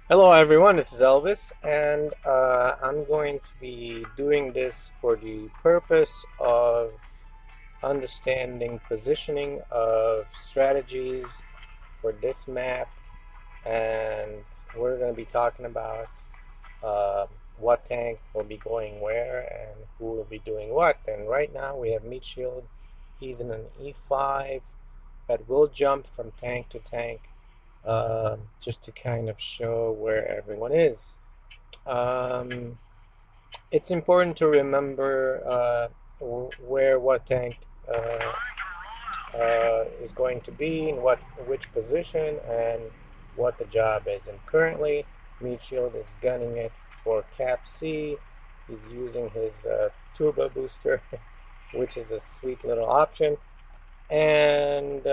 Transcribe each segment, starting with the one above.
Hello everyone, this is Elvis, and I'm going to be doing this for the purpose of understanding positioning of strategies for this map, and we're going to be talking about what tank will be going where and who will be doing what. And right now we have Meat Shield. He's in an E5, but will jump from tank to tank just to kind of show where everyone is. Um, it's important to remember where what tank is going to be in which position and what the job is. And currently, Meat Shield is gunning it for Cap C. He's using his turbo booster, which is a sweet little option. And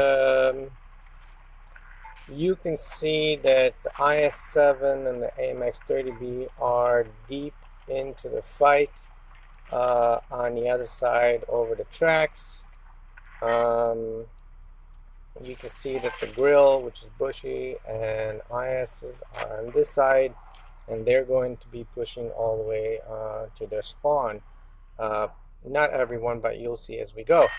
you can see that the IS-7 and the AMX-30B are deep into the fight on the other side over the tracks. You can see that the grill, which is bushy, and ISs are on this side, and they're going to be pushing all the way to their spawn. Not everyone, but you'll see as we go.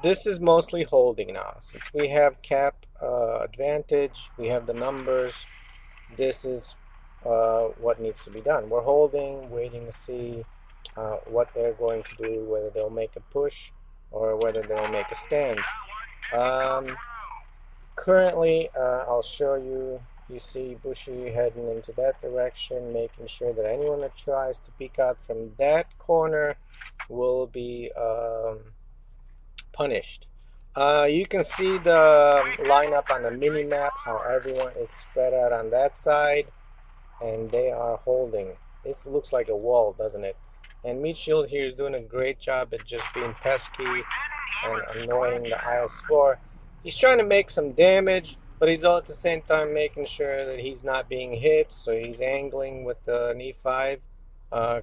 This is mostly holding now. Since we have cap advantage, we have the numbers. This is what needs to be done. We're holding, waiting to see what they're going to do, whether they'll make a push or whether they'll make a stand. Um, Currently, I'll show you. You see Bushy heading into that direction, making sure that anyone that tries to peek out from that corner will be punished. You can see the lineup on the mini map, how everyone is spread out on that side, and they are holding. It looks like a wall, doesn't it? And Meat Shield here is doing a great job at just being pesky and annoying the IS-4. He's trying to make some damage, but he's all at the same time making sure that he's not being hit, so he's angling with the E5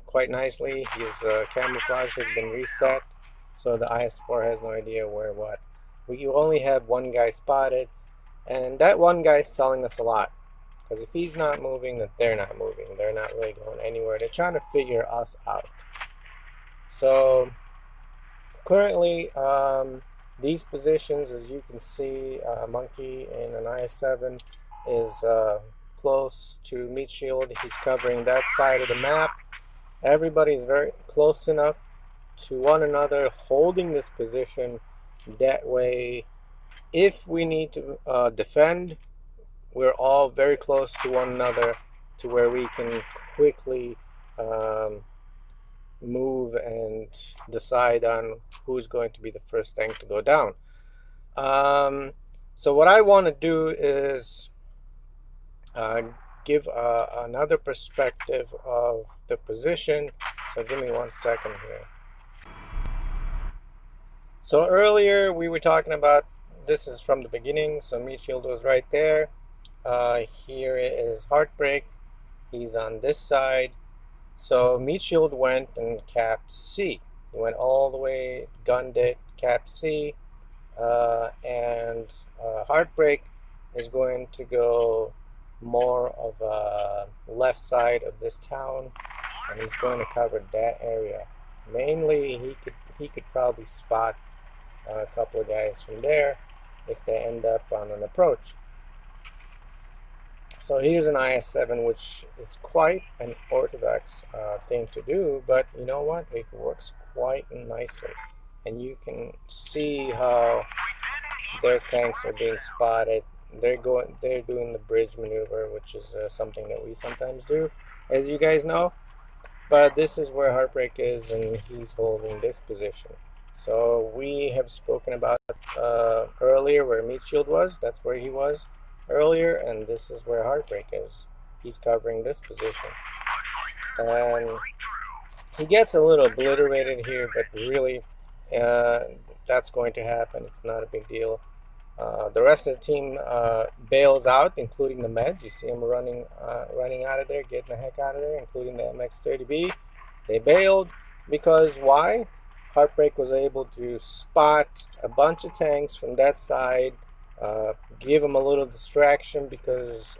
quite nicely. His camouflage has been reset, so the IS-4 has no idea where what. We only have one guy spotted, and that one guy's selling us a lot. Because if he's not moving, then they're not moving. They're not really going anywhere. They're trying to figure us out. So currently, these positions, as you can see, Monkey in an IS-7 is close to Meat Shield. He's covering that side of the map. Everybody's very close enough to one another, holding this position. That way, if we need to defend, we're all very close to one another to where we can quickly move and decide on who's going to be the first tank to go down. So what I want to do is give another perspective of the position. So give me 1 second here. So earlier we were talking about, this is from the beginning, so Meat Shield was right there. Here is Heartbreak. He's on this side. So Meat Shield went and capped C. He went all the way, gunned it, capped C, and Heartbreak is going to go more of a left side of this town, and he's going to cover that area. Mainly, he could probably spot a couple of guys from there if they end up on an approach. So here's an IS-7, which is quite an orthodox thing to do, but you know what? It works quite nicely. And you can see how their tanks are being spotted. They're doing the bridge maneuver, which is something that we sometimes do, as you guys know. But this is where Heartbreak is, and he's holding this position. So we have spoken about earlier where Meat Shield was. That's where he was earlier, and this is where Heartbreak is. He's covering this position, and he gets a little obliterated here, but really that's going to happen. It's not a big deal. The rest of the team bails out, including the meds. You see them running out of there, getting the heck out of there, including the MX-30B. They bailed because why? Heartbreak was able to spot a bunch of tanks from that side give them a little distraction because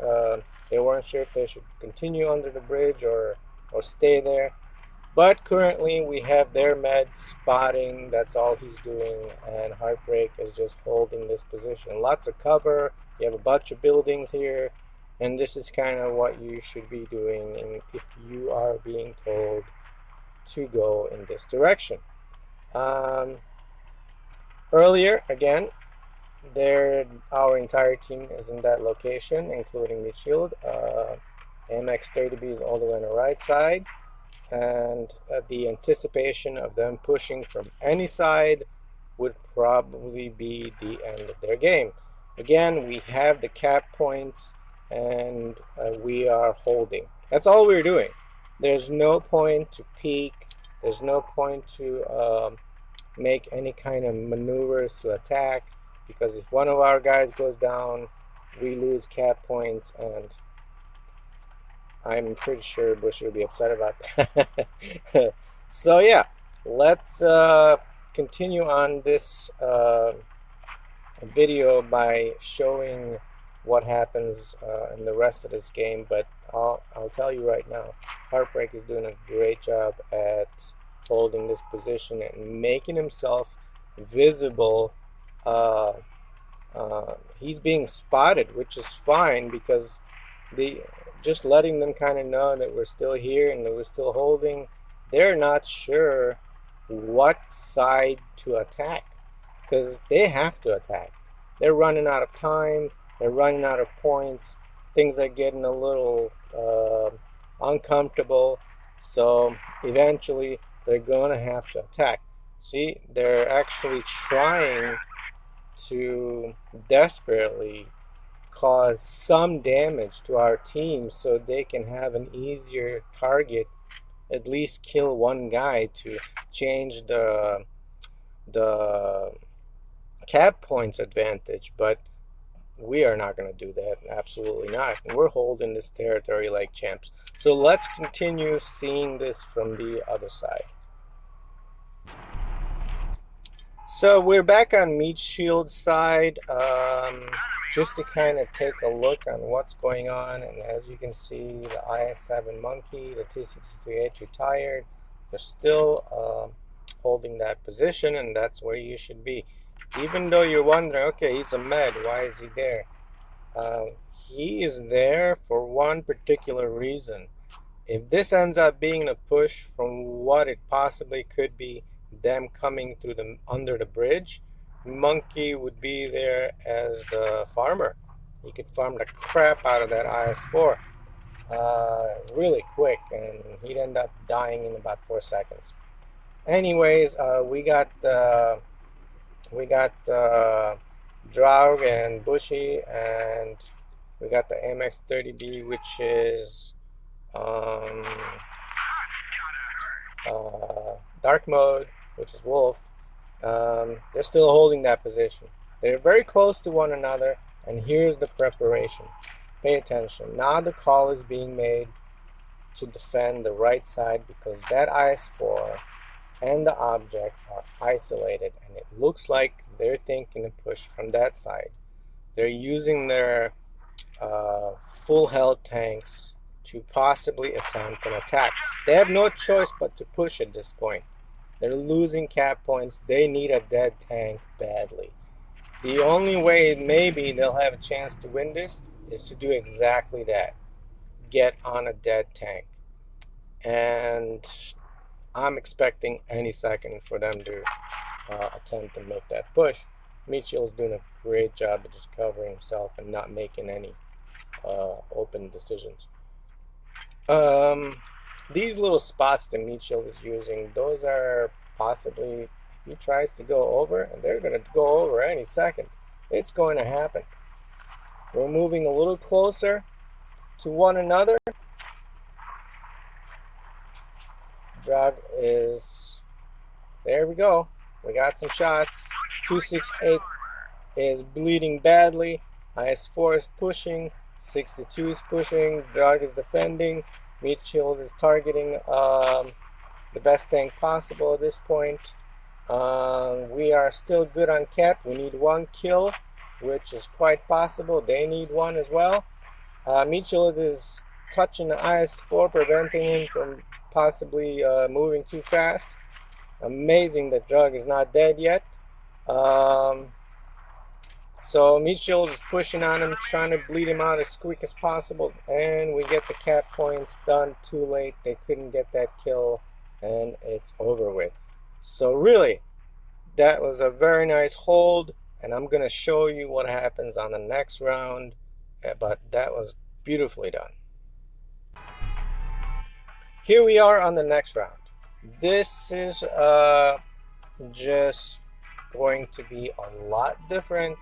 they weren't sure if they should continue under the bridge or stay there. But currently we have their med spotting, that's all he's doing, and Heartbreak is just holding this position. Lots of cover, you have a bunch of buildings here, and this is kind of what you should be doing if you are being told to go in this direction. Earlier, again, our entire team is in that location, including Midfield. MX30B is all the way on the right side, and the anticipation of them pushing from any side would probably be the end of their game. Again, we have the cap points, and we are holding. That's all we're doing. There's no point to peek. There's no point to make any kind of maneuvers to attack, because if one of our guys goes down, we lose cap points, and I'm pretty sure Bush will be upset about that. So yeah, let's continue on this video by showing what happens in the rest of this game. But I'll tell you right now, Heartbreak is doing a great job at holding this position and making himself visible. He's being spotted, which is fine, because just letting them kind of know that we're still here and that we're still holding. They're not sure what side to attack, because they have to attack. They're running out of time, they're running out of points, things are getting a little uncomfortable, so eventually they're going to have to attack. See, they're actually trying to desperately cause some damage to our team so they can have an easier target, at least kill one guy to change the cap points advantage. But we are not going to do that, absolutely not. We're holding this territory like champs. So let's continue seeing this from the other side. So we're back on Meat Shield's side, just to kind of take a look on what's going on. And as you can see, the IS-7 Monkey, the T-63H retired. They're still holding that position, and that's where you should be. Even though you're wondering, okay, he's a med, why is he there? He is there for one particular reason. If this ends up being a push from what it possibly could be, them coming through under the bridge, Monkey would be there as the farmer. He could farm the crap out of that IS-4 really quick, and he'd end up dying in about 4 seconds. Anyways, we got Draug and Bushy, and we got the MX30B, which is dark mode, which is Wolf. They're still holding that position. They're very close to one another, and here's the preparation. Pay attention. Now the call is being made to defend the right side, because that IS-4 and the object are isolated, and it looks like they're thinking to push from that side. They're using their full health tanks to possibly attempt an attack. They have no choice but to push at this point. They're losing cap points. They need a dead tank badly. The only way maybe they'll have a chance to win this is to do exactly that. Get on a dead tank. And I'm expecting any second for them to attempt to make that push. Mitchell is doing a great job of just covering himself and not making any open decisions. These little spots that Mitchell is using, those are possibly, if he tries to go over, and they're going to go over any second, it's going to happen. We're moving a little closer to one another. Drag is, there we go. We got some shots. 268 is bleeding badly. IS-4 is pushing. 62 is pushing. Drag is defending. Mitchell is targeting the best tank possible at this point. We are still good on cap. We need one kill which is quite possible they need one as well. Mitchell is touching the IS-4, preventing him from possibly moving too fast. Amazing that Drug is not dead yet. So Mitchell is pushing on him, trying to bleed him out as quick as possible, and we get the cap points done too late. They couldn't get that kill, and it's over with. So really, that was a very nice hold, and I'm going to show you what happens on the next round, but that was beautifully done. Here we are on the next round. This is just going to be a lot different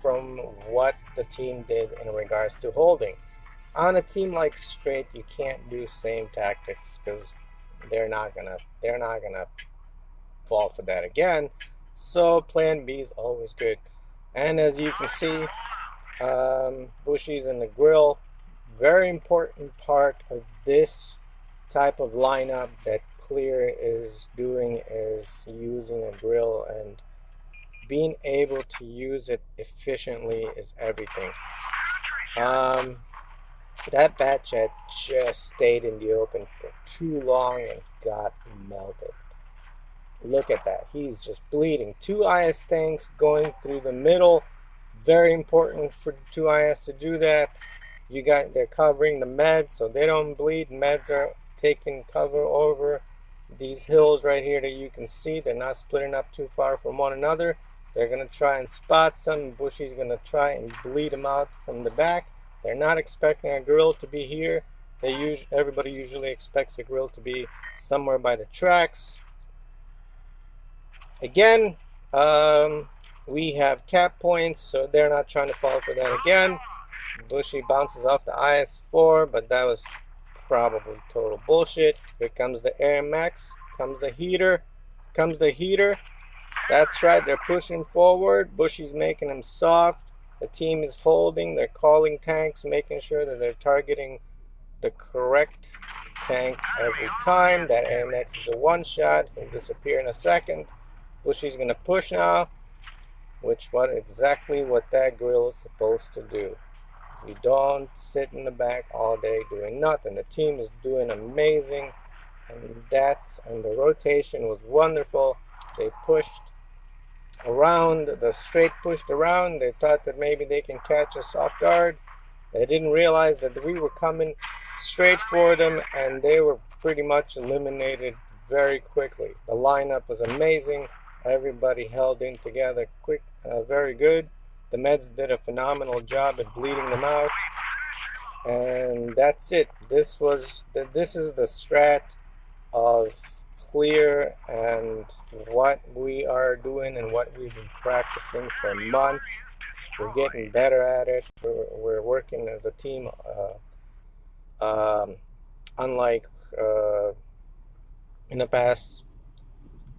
from what the team did in regards to holding. On a team like Straight, you can't do same tactics because they're not gonna fall for that again. So plan B is always good. And as you can see, bushies in the grill, very important part of this type of lineup that Clear is doing is using a grill, and being able to use it efficiently is everything. That bat jet just stayed in the open for too long and got melted. Look at that. He's just bleeding. 2 IS tanks going through the middle. Very important for 2 IS to do that. They're covering the meds so they don't bleed. Meds are taking cover over these hills right here that you can see. They're not splitting up too far from one another. They're going to try and spot some. Bushy's going to try and bleed them out from the back. They're not expecting a grill to be here. Everybody usually expects a grill to be somewhere by the tracks. Again, we have cap points, so they're not trying to fall for that again. Bushy bounces off the IS-4, but that was probably total bullshit. Here comes the Air Max, comes the heater. That's right, they're pushing forward. Bushy's making them soft. The team is holding, they're calling tanks, making sure that they're targeting the correct tank every time. That AMX is a one-shot, he'll disappear in a second. Bushy's gonna push now, exactly what that grill is supposed to do. You don't sit in the back all day doing nothing. The team is doing amazing, and the rotation was wonderful. They pushed around, the Straight pushed around. They thought that maybe they can catch us off guard. They didn't realize that we were coming straight for them, and they were pretty much eliminated very quickly. The lineup was amazing. Everybody held in together quick, very good. The meds did a phenomenal job at bleeding them out, and that's it. This is the strat of Clear and what we are doing and what we've been practicing for months. We're getting better at it. We're working as a team. Unlike in the past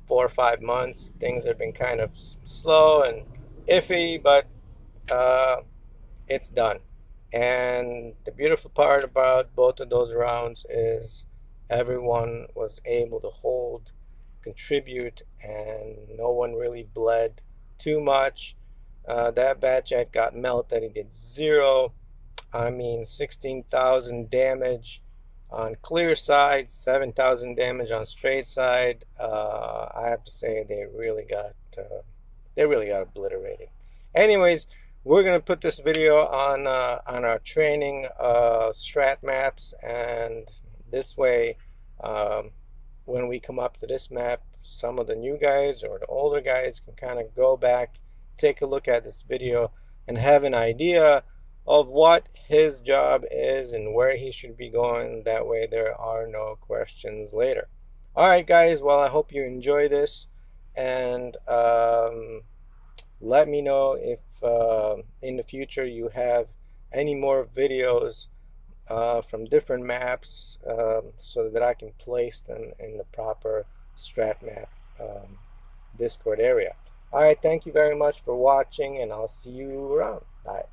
4 or 5 months, things have been kind of slow and iffy, but it's done. And the beautiful part about both of those rounds is everyone was able to hold, contribute, and no one really bled too much. That bat jet got melted. He did 16,000 damage on Clear side, 7,000 damage on Straight side. I have to say they really got obliterated. Anyways, we're gonna put this video on our training strat maps, and this way, when we come up to this map, some of the new guys or the older guys can kind of go back, take a look at this video, and have an idea of what his job is and where he should be going. That way there are no questions later. Alright guys, well, I hope you enjoy this, and let me know if in the future you have any more videos from different maps, so that I can place them in the proper strat map Discord area. Alright, thank you very much for watching, and I'll see you around. Bye.